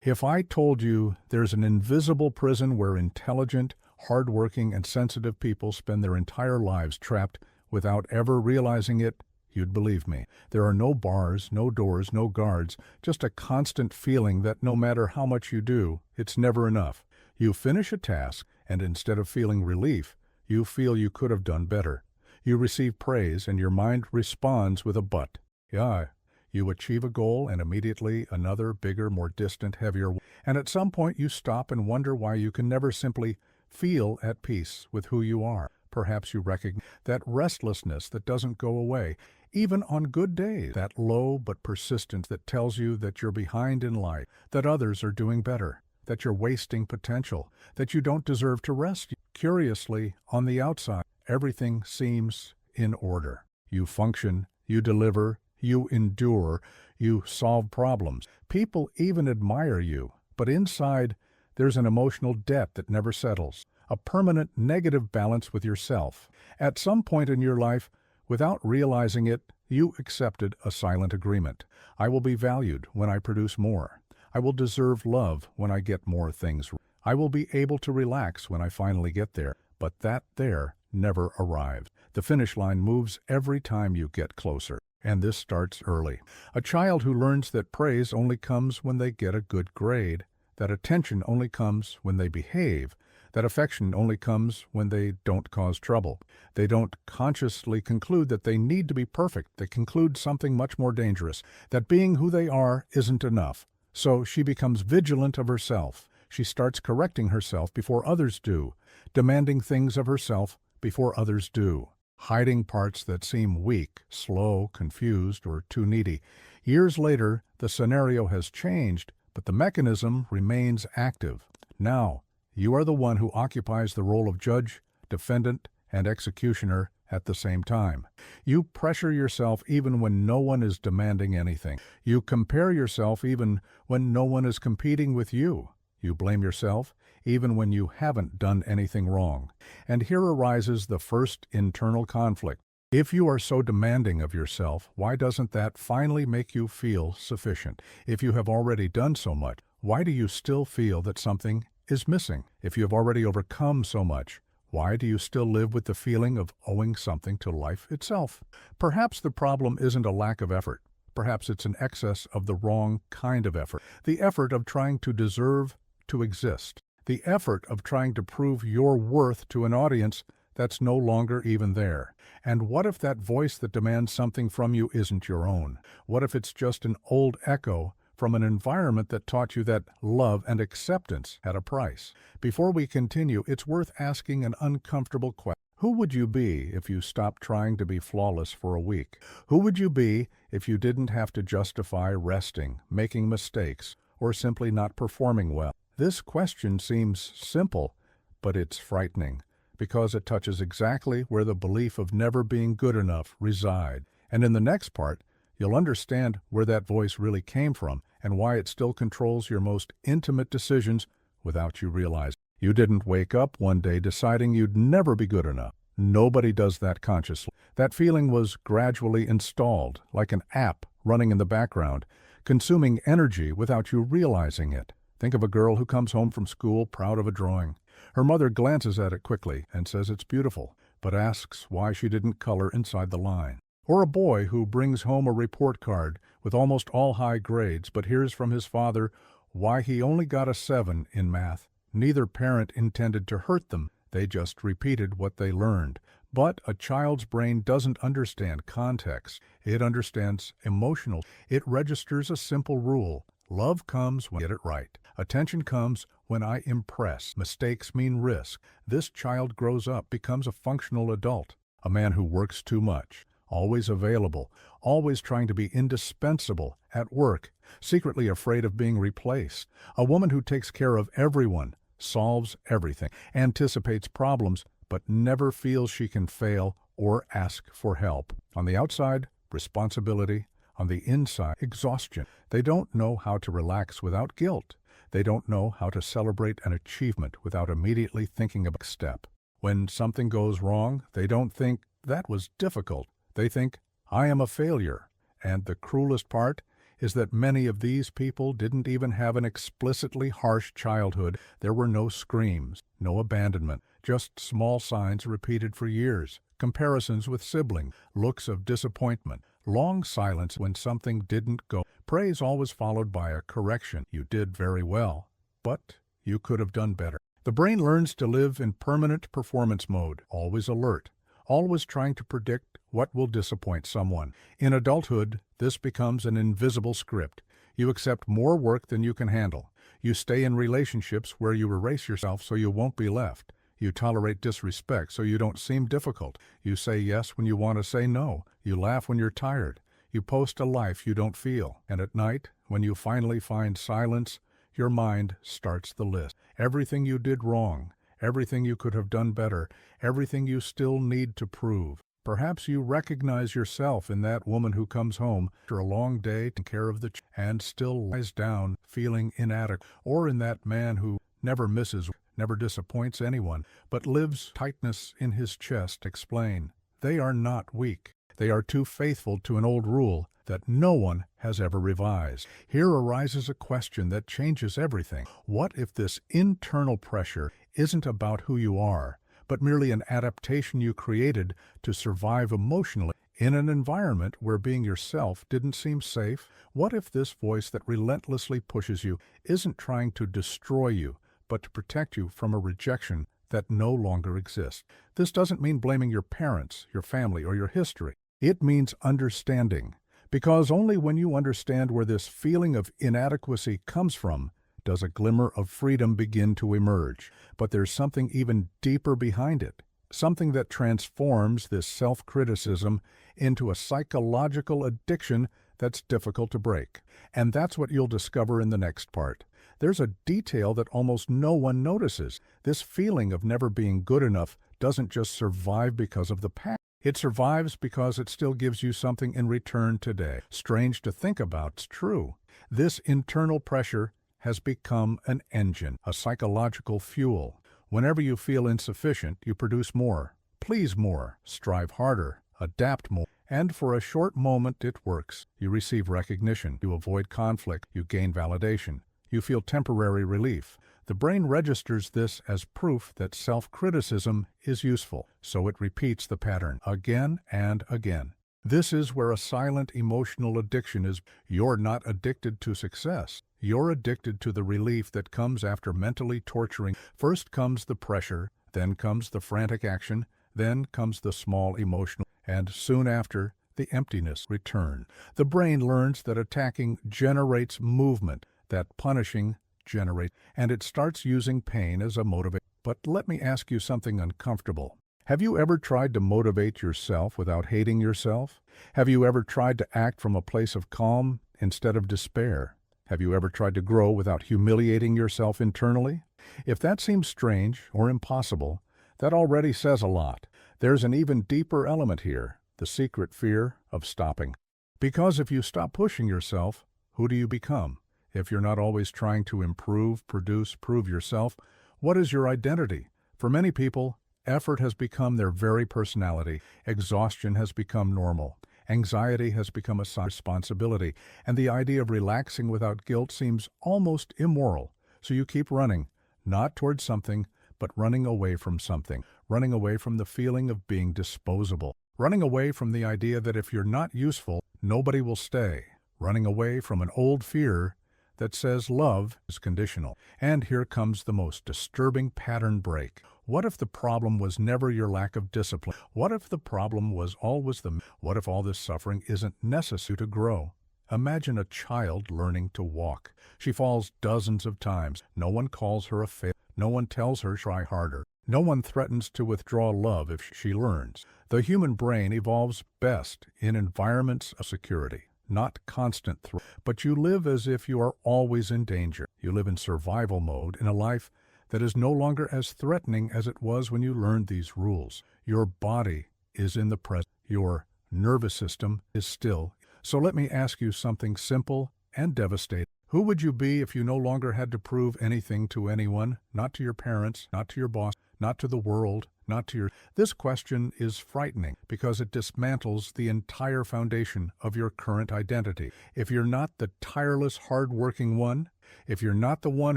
If I told you there's an invisible prison where intelligent, hardworking, and sensitive people spend their entire lives trapped without ever realizing it, you'd believe me. There are no bars, no doors, no guards, just a constant feeling that no matter how much you do, it's never enough. You finish a task, and instead of feeling relief, you feel you could have done better. You receive praise, and your mind responds with a but. Yeah. You achieve a goal, and immediately another, bigger, more distant, heavier, and at some point you stop and wonder why you can never simply feel at peace with who you are. Perhaps you recognize that restlessness that doesn't go away, even on good days, that low but persistence that tells you that you're behind in life, that others are doing better, that you're wasting potential, that you don't deserve to rest. Curiously, on the outside, everything seems in order. You function, you deliver, you endure, you solve problems. People even admire you, but inside there's an emotional debt that never settles, a permanent negative balance with yourself. At some point in your life, without realizing it, you accepted a silent agreement. I will be valued when I produce more. I will deserve love when I get more things. I will be able to relax when I finally get there, but that there never arrives. The finish line moves every time you get closer. And this starts early. A child who learns that praise only comes when they get a good grade, that attention only comes when they behave, that affection only comes when they don't cause trouble. They don't consciously conclude that they need to be perfect. They conclude something much more dangerous, that being who they are isn't enough. So she becomes vigilant of herself. She starts correcting herself before others do, demanding things of herself before others do, hiding parts that seem weak, slow, confused, or too needy. Years later, the scenario has changed, but the mechanism remains active. Now, you are the one who occupies the role of judge, defendant, and executioner at the same time. You pressure yourself even when no one is demanding anything. You compare yourself even when no one is competing with you. You blame yourself even when you haven't done anything wrong. And here arises the first internal conflict. If you are so demanding of yourself, why doesn't that finally make you feel sufficient? If you have already done so much, why do you still feel that something is missing? If you have already overcome so much, why do you still live with the feeling of owing something to life itself? Perhaps the problem isn't a lack of effort. Perhaps it's an excess of the wrong kind of effort. The effort of trying to deserve to exist. The effort of trying to prove your worth to an audience that's no longer even there. And what if that voice that demands something from you isn't your own? What if it's just an old echo from an environment that taught you that love and acceptance had a price? Before we continue, it's worth asking an uncomfortable question. Who would you be if you stopped trying to be flawless for a week? Who would you be if you didn't have to justify resting, making mistakes, or simply not performing well? This question seems simple, but it's frightening, because it touches exactly where the belief of never being good enough resides. And in the next part, you'll understand where that voice really came from and why it still controls your most intimate decisions without you realizing. You didn't wake up one day deciding you'd never be good enough. Nobody does that consciously. That feeling was gradually installed, like an app running in the background, consuming energy without you realizing it. Think of a girl who comes home from school proud of a drawing. Her mother glances at it quickly and says it's beautiful, but asks why she didn't color inside the line. Or a boy who brings home a report card with almost all high grades, but hears from his father why he only got a 7 in math. Neither parent intended to hurt them, they just repeated what they learned. But a child's brain doesn't understand context. It understands emotional. It registers a simple rule. Love comes when I get it right. Attention comes when I impress. Mistakes mean risk. This child grows up, becomes a functional adult, a man who works too much, always available, always trying to be indispensable at work, secretly afraid of being replaced. A woman who takes care of everyone, solves everything, anticipates problems, but never feels she can fail or ask for help. On the outside, responsibility. On the inside, exhaustion. They don't know how to relax without guilt. They don't know how to celebrate an achievement without immediately thinking about a step. When something goes wrong, they don't think, that was difficult. They think, I am a failure. And the cruelest part is that many of these people didn't even have an explicitly harsh childhood. There were no screams, no abandonment, just small signs repeated for years, comparisons with siblings, looks of disappointment, long silence when something didn't go, praise always followed by a correction. You did very well, but you could have done better. The brain learns to live in permanent performance mode, always alert, always trying to predict what will disappoint someone. In adulthood, this becomes an invisible script. You accept more work than you can handle. You stay in relationships where you erase yourself so you won't be left. You tolerate disrespect so you don't seem difficult. You say yes when you want to say no. You laugh when you're tired. You post a life you don't feel. And at night, when you finally find silence, your mind starts the list. Everything you did wrong, everything you could have done better, everything you still need to prove. Perhaps you recognize yourself in that woman who comes home after a long day taking care of the child and still lies down feeling inadequate, or in that man who never misses, never disappoints anyone, but lives tightness in his chest. Explain. They are not weak. They are too faithful to an old rule that no one has ever revised. Here arises a question that changes everything. What if this internal pressure isn't about who you are, but merely an adaptation you created to survive emotionally in an environment where being yourself didn't seem safe? What if this voice that relentlessly pushes you isn't trying to destroy you, but to protect you from a rejection that no longer exists? This doesn't mean blaming your parents, your family, or your history. It means understanding. Because only when you understand where this feeling of inadequacy comes from does a glimmer of freedom begin to emerge. But there's something even deeper behind it, something that transforms this self-criticism into a psychological addiction that's difficult to break. And that's what you'll discover in the next part. There's a detail that almost no one notices. This feeling of never being good enough doesn't just survive because of the past. It survives because it still gives you something in return today. Strange to think about, it's true. This internal pressure has become an engine, a psychological fuel. Whenever you feel insufficient, you produce more, please more, strive harder, adapt more. And for a short moment it works. You receive recognition, you avoid conflict, you gain validation, you feel temporary relief. The brain registers this as proof that self-criticism is useful, so it repeats the pattern again and again. This is where a silent emotional addiction is. You're not addicted to success. You're addicted to the relief that comes after mentally torturing. First comes the pressure, then comes the frantic action, then comes the small emotional, and soon after, the emptiness return. The brain learns that attacking generates movement, that punishing generate, and it starts using pain as a motivator. But let me ask you something uncomfortable. Have you ever tried to motivate yourself without hating yourself? Have you ever tried to act from a place of calm instead of despair? Have you ever tried to grow without humiliating yourself internally? If that seems strange or impossible, that already says a lot. There's an even deeper element here, the secret fear of stopping. Because if you stop pushing yourself, who do you become? If you're not always trying to improve, produce, prove yourself, what is your identity? For many people, effort has become their very personality. Exhaustion has become normal. Anxiety has become a responsibility. And the idea of relaxing without guilt seems almost immoral. So you keep running, not towards something, but running away from something. Running away from the feeling of being disposable. Running away from the idea that if you're not useful, nobody will stay. Running away from an old fear that says love is conditional. And here comes the most disturbing pattern break. What if the problem was never your lack of discipline? What if the problem was always what if all this suffering isn't necessary to grow? Imagine a child learning to walk. She falls dozens of times. No one calls her a failure. No one tells her try harder. No one threatens to withdraw love if she learns. The human brain evolves best in environments of security, not constant threat. But you live as if you are always in danger. You live in survival mode in a life that is no longer as threatening as it was when you learned these rules. Your body is in the present. Your nervous system is still. So let me ask you something simple and devastating. Who would you be if you no longer had to prove anything to anyone? Not to your parents, not to your boss, not to the world, not to your. This question is frightening because it dismantles the entire foundation of your current identity. If you're not the tireless, hard-working one, if you're not the one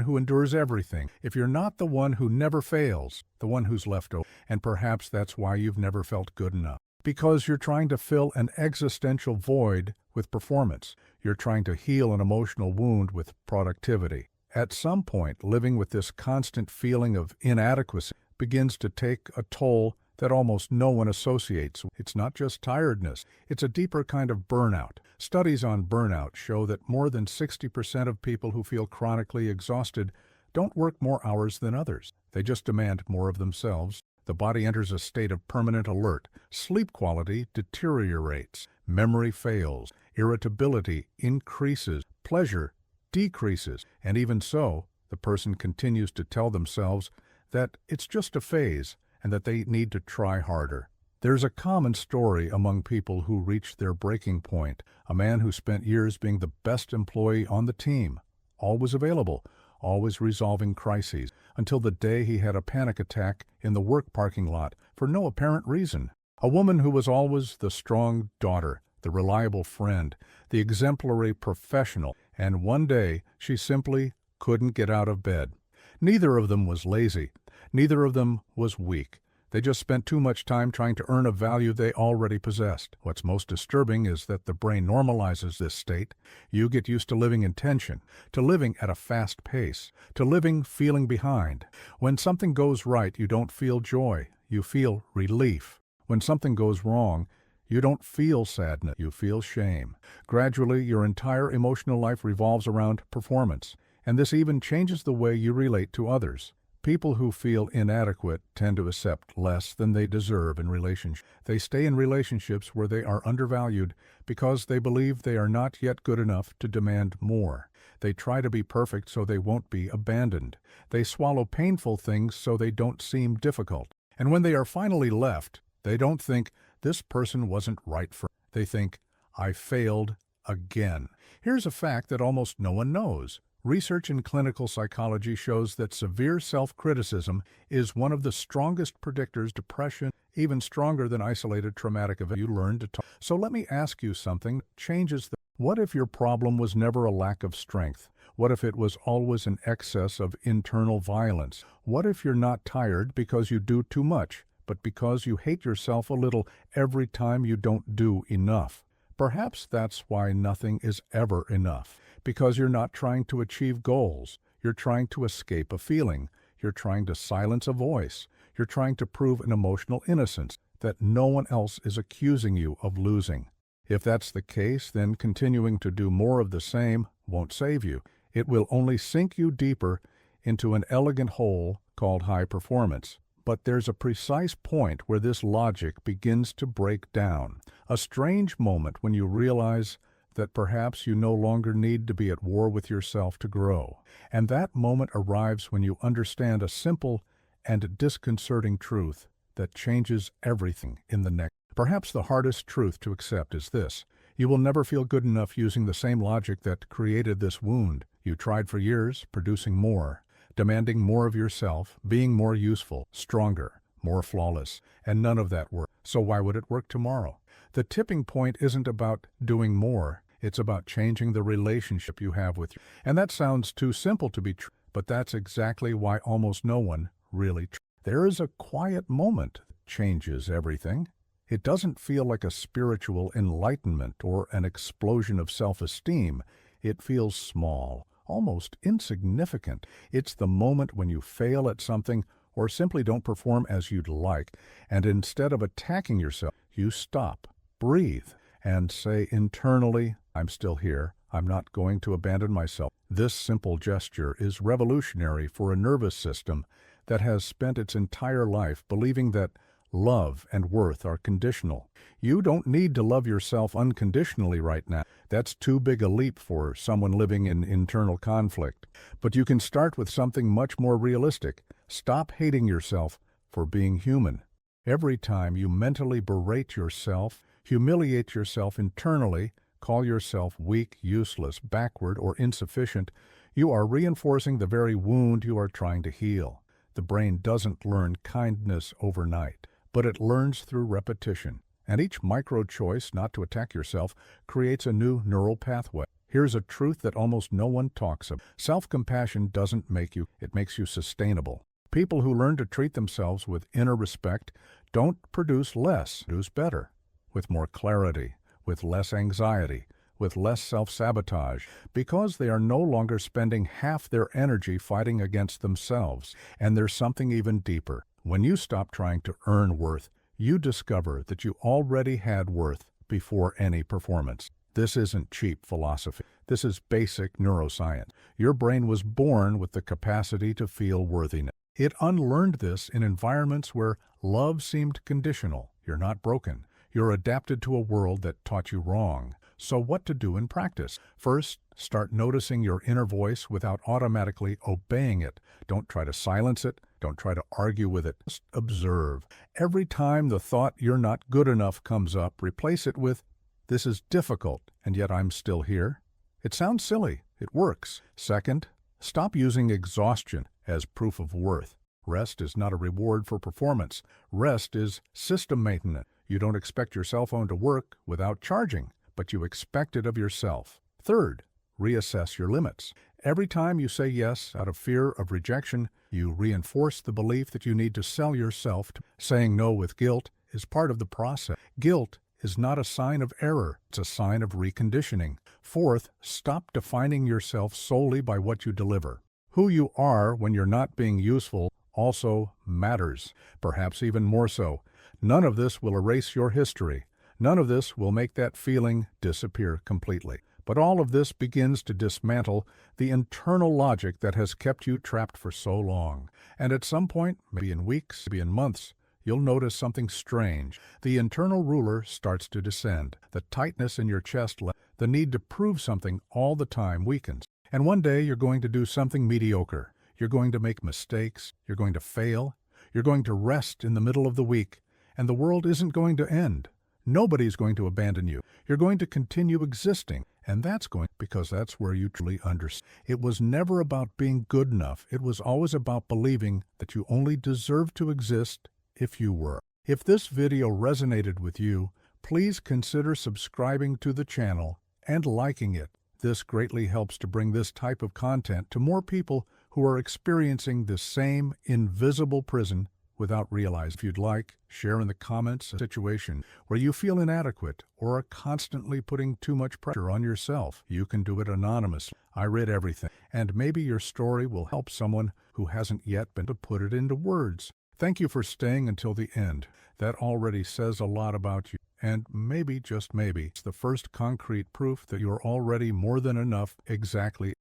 who endures everything, if you're not the one who never fails, the one who's left over, and perhaps that's why you've never felt good enough. Because you're trying to fill an existential void with performance. You're trying to heal an emotional wound with productivity. At some point, living with this constant feeling of inadequacy begins to take a toll that almost no one associates. It's not just tiredness, it's a deeper kind of burnout. Studies on burnout show that more than 60% of people who feel chronically exhausted don't work more hours than others. They just demand more of themselves. The body enters a state of permanent alert. Sleep quality deteriorates. Memory fails. Irritability increases. Pleasure decreases. And even so, the person continues to tell themselves that it's just a phase and that they need to try harder. There's a common story among people who reach their breaking point. A man who spent years being the best employee on the team, always available, always resolving crises, until the day he had a panic attack in the work parking lot for no apparent reason. A woman who was always the strong daughter, the reliable friend, the exemplary professional, and one day she simply couldn't get out of bed. Neither of them was lazy. Neither of them was weak. They just spent too much time trying to earn a value they already possessed. What's most disturbing is that the brain normalizes this state. You get used to living in tension, to living at a fast pace, to living feeling behind. When something goes right, you don't feel joy. You feel relief. When something goes wrong, you don't feel sadness. You feel shame. Gradually, your entire emotional life revolves around performance, and this even changes the way you relate to others. People who feel inadequate tend to accept less than they deserve in relationships. They stay in relationships where they are undervalued because they believe they are not yet good enough to demand more. They try to be perfect so they won't be abandoned. They swallow painful things so they don't seem difficult. And when they are finally left, they don't think, this person wasn't right for me. They think, I failed again. Here's a fact that almost no one knows. Research in clinical psychology shows that severe self-criticism is one of the strongest predictors of depression, even stronger than isolated traumatic events. You learn to talk. So let me ask you something that changes the. What if your problem was never a lack of strength? What if it was always an excess of internal violence? What if you're not tired because you do too much, but because you hate yourself a little every time you don't do enough? Perhaps that's why nothing is ever enough. Because you're not trying to achieve goals. You're trying to escape a feeling. You're trying to silence a voice. You're trying to prove an emotional innocence that no one else is accusing you of losing. If that's the case, then continuing to do more of the same won't save you. It will only sink you deeper into an elegant hole called high performance. But there's a precise point where this logic begins to break down. A strange moment when you realize that perhaps you no longer need to be at war with yourself to grow. And that moment arrives when you understand a simple and disconcerting truth that changes everything in the next. Perhaps the hardest truth to accept is this. You will never feel good enough using the same logic that created this wound. You tried for years, producing more, demanding more of yourself, being more useful, stronger, more flawless, and none of that worked. So why would it work tomorrow? The tipping point isn't about doing more. It's about changing the relationship you have with you. And that sounds too simple to be true, but that's exactly why almost no one really tries. There is a quiet moment that changes everything. It doesn't feel like a spiritual enlightenment or an explosion of self-esteem. It feels small, almost insignificant. It's the moment when you fail at something or simply don't perform as you'd like, and instead of attacking yourself, you stop, breathe, and say internally, I'm still here. I'm not going to abandon myself. This simple gesture is revolutionary for a nervous system that has spent its entire life believing that love and worth are conditional. You don't need to love yourself unconditionally right now. That's too big a leap for someone living in internal conflict. But you can start with something much more realistic. Stop hating yourself for being human. Every time you mentally berate yourself, humiliate yourself internally, call yourself weak, useless, backward, or insufficient, you are reinforcing the very wound you are trying to heal. The brain doesn't learn kindness overnight, but it learns through repetition. And each micro-choice not to attack yourself creates a new neural pathway. Here's a truth that almost no one talks about. Self-compassion doesn't make you, it makes you sustainable. People who learn to treat themselves with inner respect don't produce less, produce better, with more clarity, with less anxiety, with less self-sabotage, because they are no longer spending half their energy fighting against themselves. And there's something even deeper. When you stop trying to earn worth, you discover that you already had worth before any performance. This isn't cheap philosophy. This is basic neuroscience. Your brain was born with the capacity to feel worthiness. It unlearned this in environments where love seemed conditional. You're not broken. You're adapted to a world that taught you wrong. So what to do in practice? First, start noticing your inner voice without automatically obeying it. Don't try to silence it. Don't try to argue with it. Just observe. Every time the thought "you're not good enough" comes up, replace it with "this is difficult, and yet I'm still here." It sounds silly. It works. Second, stop using exhaustion as proof of worth. Rest is not a reward for performance. Rest is system maintenance. You don't expect your cell phone to work without charging, but you expect it of yourself. Third, reassess your limits. Every time you say yes out of fear of rejection, you reinforce the belief that you need to sell yourself. Saying no with guilt is part of the process. Guilt is not a sign of error, it's a sign of reconditioning. Fourth, stop defining yourself solely by what you deliver. Who you are when you're not being useful also matters, perhaps even more so. None of this will erase your history. None of this will make that feeling disappear completely. But all of this begins to dismantle the internal logic that has kept you trapped for so long. And at some point, maybe in weeks, maybe in months, you'll notice something strange. The internal ruler starts to descend. The tightness in your chest, the need to prove something all the time weakens. And one day you're going to do something mediocre. You're going to make mistakes. You're going to fail. You're going to rest in the middle of the week. And the world isn't going to end. Nobody's going to abandon you. You're going to continue existing. And that's going because that's where you truly understand. It was never about being good enough. It was always about believing that you only deserved to exist if you were. If this video resonated with you, please consider subscribing to the channel and liking it. This greatly helps to bring this type of content to more people who are experiencing the same invisible prison without realizing. If you'd like, share in the comments a situation where you feel inadequate or are constantly putting too much pressure on yourself. You can do it anonymously. I read everything, and maybe your story will help someone who hasn't yet been to put it into words. Thank you for staying until the end. That already says a lot about you. And maybe, just maybe, it's the first concrete proof that you're already more than enough exactly